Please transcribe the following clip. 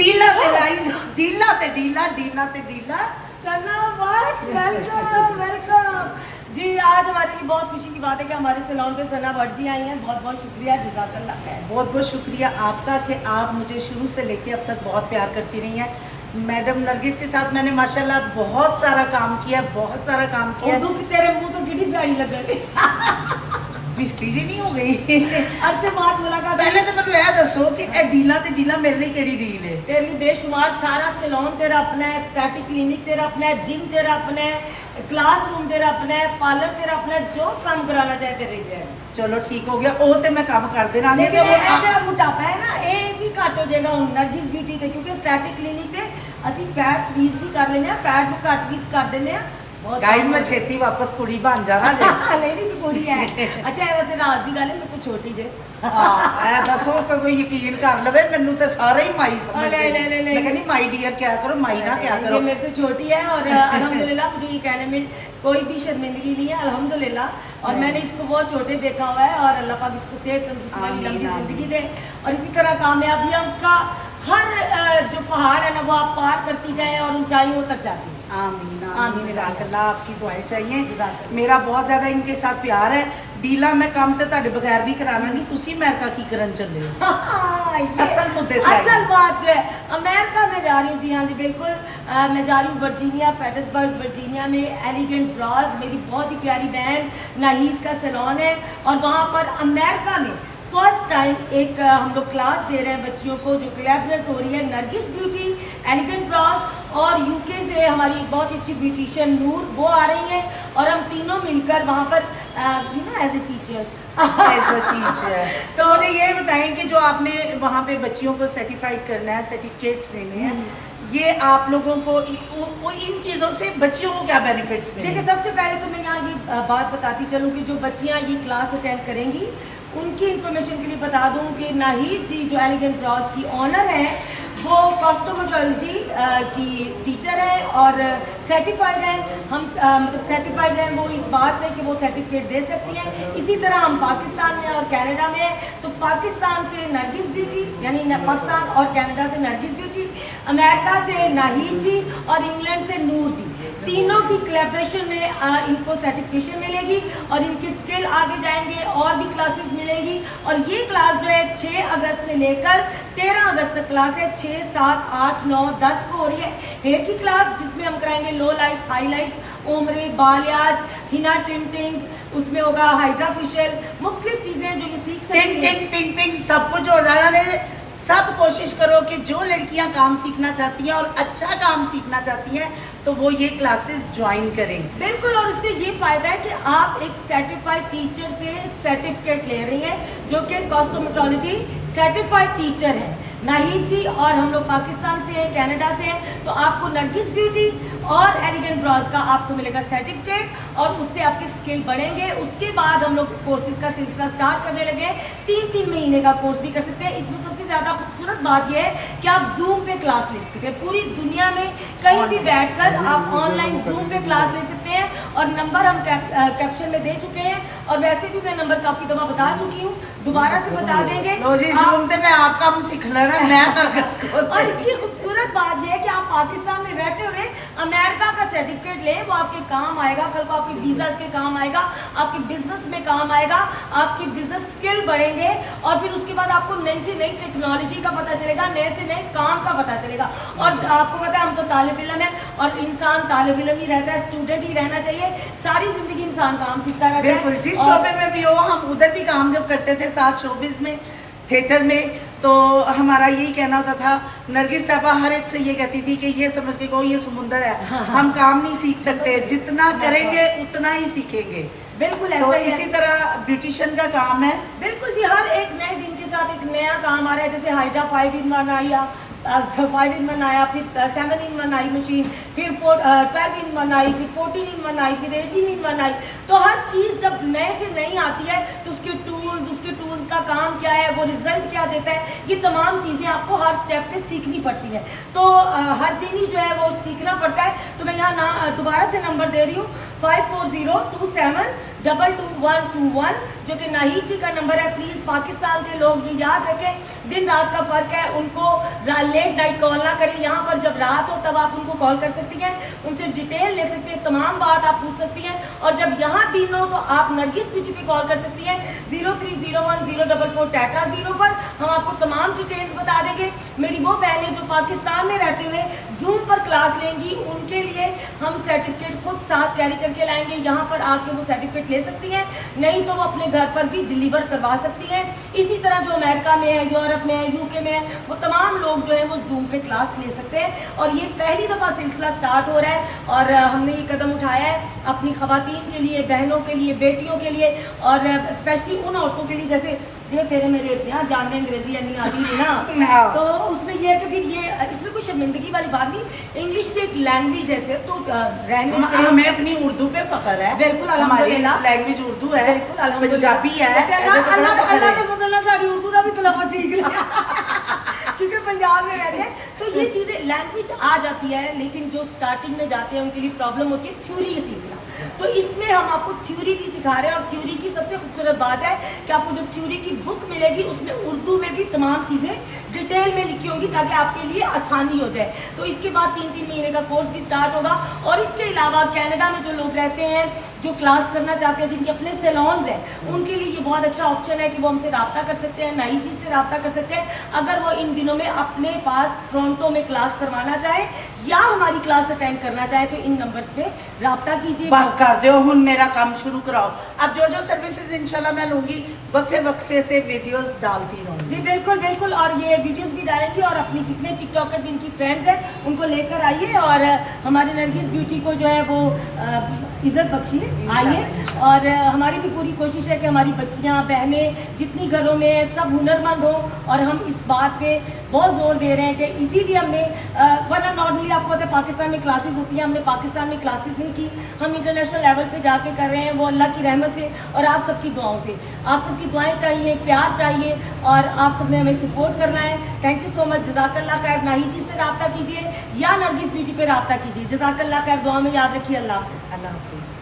ਡੀਲਾ ਤੇ ਲਾਈ ਡੀਲਾ ਤੇ ਡੀला ਡੀला ते ਡੀला। सना भट्ट वेलकम वेलकम जी। आज हमारे लिए बहुत खुशी की बात है कि हमारे सैलून पे सना भट्ट जी आई हैं। बहुत बहुत शुक्रिया, जज़ाकल्लाह खैर। बहुत बहुत शुक्रिया आपका कि आप मुझे शुरू से लेके अब तक बहुत प्यार करती रही हैं। मैडम नरगिस के साथ मैंने माशाल्लाह बहुत सारा काम किया, बहुत सारा काम किया। उर्दू की तेरे मुंह तो कितनी प्यारी लग रही बिस्ती जी नहीं हो गई अरसे बाद मुलाकात। पहले तो मैं यह दसो कि ए ढीला ते ढीला मेरे लिए केड़ी डील है? तेरे लिए बेशुमार सारा सैलून तेरा अपना है, स्टैटिक क्लिनिक तेरा अपना है, जिम तेरा अपना है, क्लासरूम तेरा अपना है, पार्लर तेरा अपना है, जो काम कराना चाहे तेरे लिए। चलो ठीक हो गया, वो तो मैं काम कर देना। लेकिन ये मोटापा है ना, ये भी घट हो जाएगा हुण नरगिस ब्यूटी ते, क्योंकि स्टैटिक क्लिनिक ते असी फैट फ्रीज भी कर लेने, फैट भी घट भी कर देने। गाइस मैं छेती वापस कुड़ी बन जाना जे। नहीं तू कुड़ी है। अच्छा है वैसे राज दी गल है, मैं तो छोटी जे। हां ऐ दसो कि कोई यकीन कर लवे, मेनू तो सारे ही माई समझदे। नहीं मैं कहनी माई डियर क्या करो, माई ना क्या करो। ये मेरे से छोटी है और अल्हम्दुलिल्लाह मुझे ये कहने में कोई भी शर्मिंदगी नहीं है, अल्हम्दुलिल्लाह। और मैंने इसको बहुत छोटे देखा हुआ है और अल्लाह पाक इसको सेहत तंदुरुस्ती वाली लंबी जिंदगी दे और इसी तरह कामयाबियां का हर जो पहाड़ है ना वो आप पार करती जाए और ऊंचाइयों तक जाती है। आमीन आमीन। जज़ाकल्लाह, आपकी दुआएं चाहिए। मेरा बहुत ज्यादा इनके साथ प्यार है। डीला मैं काम ते ਤੁਹਾਡੇ बगैर भी कराना नहीं। तुसी अमेरिका की करन चले हो? असल मुद्दे पे असल बात जो है, अमेरिका में जा रही हूँ। जी हाँ जी बिल्कुल, मैं जा रही हूँ वर्जीनिया, फेडर्सबर्ग वर्जीनिया में एलिगेंट ब्राज, मेरी बहुत ही प्यारी बहन नाहिद का सैलून है और वहाँ पर अमेरिका में फर्स्ट टाइम एक हम लोग क्लास दे रहे हैं बच्चियों को, जो कोलैबोरेट हो रही है नरगिस ब्यूटी, एलिगेंट ब्राज और यूके से हमारी एक बहुत अच्छी ब्यूटिशियन नूर, वो आ रही है और हम तीनों मिलकर वहाँ पर एज ए टीचर तो मुझे ये बताएं कि जो आपने वहाँ पे बच्चियों को सर्टिफाइड करना है, सर्टिफिकेट्स देने हैं, ये आप लोगों को इन चीज़ों से बच्चियों को क्या बेनिफिट्स मिलेंगे? देखिए सबसे पहले तो मैं यहाँ ये बात बताती चलूँ कि जो बच्चियाँ ये क्लास अटेंड करेंगी उनकी इंफॉर्मेशन के लिए बता दूं कि नाहिद जी जो एलिगेंट ब्राज की ऑनर है वो कॉस्मेटोलॉजी की टीचर है और सर्टिफाइड है। हम मतलब सर्टिफाइड हैं वो इस बात में कि वो सर्टिफिकेट दे सकती हैं। इसी तरह हम पाकिस्तान में और कनाडा में हैं, तो पाकिस्तान से नरगिस ब्यूटी यानी पाकिस्तान और कनाडा से नरगिस ब्यूटी, अमेरिका से नाहिद जी और इंग्लैंड से नूर जी, तीनों की कोलैबोरेशन में इनको सर्टिफिकेशन मिलेगी और इनकी स्किल आगे जाएंगे और भी क्लासेस मिलेंगी। और ये क्लास जो है 6 अगस्त से लेकर 13 अगस्त तक क्लास है। 6, 7, 8, 9, 10 को हो रही है हेयर की क्लास, जिसमें हम कराएंगे लो लाइट्स, हाईलाइट्स, ओमरे, बालियाज, हिना टिंटिंग, उसमें होगा हाइड्रा फेशियल, मुख्तलिफ चीज़ें जो ये सीख सकती हैं। पिंग पिंग सब कुछ हो रहा है। सब कोशिश करो कि जो लड़कियां काम सीखना चाहती हैं और अच्छा काम सीखना चाहती हैं तो वो ये क्लासेस ज्वाइन करें। बिल्कुल, और इससे ये फायदा है कि आप एक सर्टिफाइड टीचर से सर्टिफिकेट ले रही हैं जो कि कॉस्मेटोलॉजी सर्टिफाइड टीचर है नाहिद जी, और हम लोग पाकिस्तान से हैं, कनाडा से हैं। तो आपको नरगिस ब्यूटी और एलिगेंट ब्राज का आपको मिलेगा सर्टिफिकेट और उससे आपके स्किल बढ़ेंगे। उसके बाद हम लोग कोर्सेज का सिलसिला स्टार्ट करने लगे। 3-3 महीने का कोर्स भी कर सकते हैं। इसमें सबसे ज़्यादा खूबसूरत बात यह है कि आप जूम पे क्लास ले सकते हैं। पूरी दुनिया में कहीं भी बैठकर आप ऑनलाइन जूम पे क्लास ले सकते हैं और नंबर हम कैप्शन में दे चुके हैं और वैसे भी मैं नंबर काफ़ी दफ़ा बता चुकी हूँ, दोबारा से बता देंगे। मैं आपका हम सीख लेना और इसकी खूबसूरत बात यह है कि आप पाकिस्तान में रहते हुए अमेरिका का सर्टिफिकेट लें, वो आपके काम आएगा, कल को आपके वीज़ास के काम आएगा, आपके बिजनेस में काम आएगा, आपकी बिजनेस स्किल बढ़ेंगे और फिर उसके बाद आपको नई से नई टेक्नोलॉजी का पता चलेगा, नए से नए काम का पता चलेगा। और आपको पता है हम तो तालिब इल्म है और इंसान तालिब इल्म ही रहता है, स्टूडेंट ही रहना चाहिए। सारी जिंदगी इंसान काम सीखता रहता है। बिल्कुल, जिस शोबे में भी हो, हम उधर भी काम जब करते थे साथ शोबिस में, थिएटर में, तो हमारा यही कहना होता था, नरगिस साहबा हर एक से ये कहती थी कि ये समझ के को ये समुंदर है, हम काम नहीं सीख सकते, जितना करेंगे उतना ही सीखेंगे। बिल्कुल तो ऐसा इसी तरह ब्यूटिशियन का काम है। बिल्कुल जी, हर एक नए दिन के साथ एक नया काम आ रहा है। जैसे हाइड्रा 5-in-1 आई, 5-in-1 आया, फिर 7-in-1 आई मशीन, फिर 12-in-1 आई, फिर 14-in-1 आई, फिर 18-in-1 आई। तो हर चीज़ जब नए से नई आती है तो उसके टूल्स का काम क्या है, वो रिजल्ट क्या देता है, ये तमाम चीज़ें आपको हर स्टेप पे सीखनी पड़ती है। तो हर दिन ही जो है वो सीखना पड़ता है। तो मैं यहाँ दोबारा से नंबर दे रही हूँ 540271 222121, जो कि नाहिद जी का नंबर है। प्लीज़ पाकिस्तान के लोग ये याद रखें, दिन रात का फ़र्क है, उनको लेट नाइट कॉल ना करें। यहाँ पर जब रात हो तब आप उनको कॉल कर सकती हैं, उनसे डिटेल ले सकती हैं, तमाम बात आप पूछ सकती हैं। और जब यहाँ दिन हो तो आप नरगिस बीटी पे कॉल कर सकती हैं 03010444 टाटा 0 पर। हम आपको तमाम डिटेल्स बता देंगे। मेरी वो बहनें जो पाकिस्तान में रहते हुए जूम पर क्लास लेंगी, उनके लिए हम सर्टिफिकेट खुद साथ कैरी करके लाएंगे। यहाँ पर आके वो सर्टिफिकेट ले सकती हैं, नहीं तो वो अपने घर पर भी डिलीवर करवा सकती हैं। इसी तरह जो अमेरिका में है, यूरोप में है, यूके में है, वो तमाम लोग जो है वो जूम पे क्लास ले सकते हैं। और ये पहली दफ़ा सिलसिला स्टार्ट हो रहा है और हमने ये कदम उठाया है अपनी ख़वातीन के लिए, बहनों के लिए, बेटियों के लिए, और स्पेशली उन औरतों के लिए जैसे जो तेरे मेरे यहाँ जानते अंग्रेजी या नहीं आती है ना, तो उसमें यह है कि फिर ये इसमें कोई शर्मिंदगी वाली बात नहीं। इंग्लिश भी एक लैंग्वेज जैसे तो रहने से हमें अपनी उर्दू पे फख्र है। बिल्कुल, अल्हम्दुलिल्लाह। लैंग्वेज उर्दू है, बिल्कुल, अल्हम्दुलिल्लाह। पंजाबी है। अल्लाह के फजल से साडी उर्दू का भी तलफ़्फ़ुज़ सीख लिया क्योंकि पंजाब में रहते हैं, तो ये चीज़ें लैंग्वेज आ जाती है, लेकिन जो स्टार्टिंग में जाते हैं उनके लिए प्रॉब्लम होती है थ्योरी सीखना। तो इसमें हम आपको थ्योरी भी सिखा रहे हैं। और थ्योरी की सबसे खूबसूरत बात है कि आपको जो थ्योरी की बुक मिलेगी उसमें उर्दू में भी तमाम चीज़ें डिटेल में लिखी होंगी ताकि आपके लिए आसानी हो जाए। तो इसके बाद 3-3 महीने का कोर्स भी स्टार्ट होगा। और इसके अलावा कनाडा में जो लोग रहते हैं, जो क्लास करना चाहते हैं, जिनके अपने सैलॉन्स हैं, उनके लिए ये बहुत अच्छा ऑप्शन है कि वो हमसे रब्ता कर सकते हैं, नाहिद जी से रब्ता कर सकते हैं। अगर वो इन दिनों में अपने पास टोरंटो में क्लास करवाना चाहे या हमारी क्लास अटेंड करना चाहे तो इन नंबर्स पे रब्ता कीजिए। बस कर दो, हुन मेरा काम शुरू कराओ। अब जो जो सर्विसेज इंशाल्लाह मैं लूंगी, वक्फे वक्फे से वीडियोस डालती रहूंगी। जी बिल्कुल बिल्कुल, और ये वीडियोस भी डालेंगे और अपनी जितने टिकटॉकर्स इनकी फ्रेंड्स हैं उनको लेकर आइए और हमारे नरगिस ब्यूटी को जो है वो इज्जत बख्शिए, आइए। और हमारी भी पूरी कोशिश है कि हमारी बच्चियां, बहनें जितनी घरों में हैं सब हुनरमंद हों। और हम इस बात पे बहुत जोर दे रहे हैं कि इसीलिए हमने वरना नॉर्मली आपको पता है पाकिस्तान में क्लासेस होती हैं, हमने पाकिस्तान में क्लासेस नहीं की, हम इंटरनेशनल लेवल पे जाके कर रहे हैं, वो अल्लाह की रहमत से और आप सबकी दुआओं से। आप सबकी दुआएं चाहिए, प्यार चाहिए और आप सब ने हमें सपोर्ट करना है। Thank you so much. जज़ाकल्लाह खैर। नाहिद जी से रब्ता कीजिए या नरगिस ब्यूटी पे रब्ता कीजिए। जज़ाकल्लाह खैर। दुआ में याद रखिए। अल्लाह हाफ़िज़। अल्लाह हाफिज़।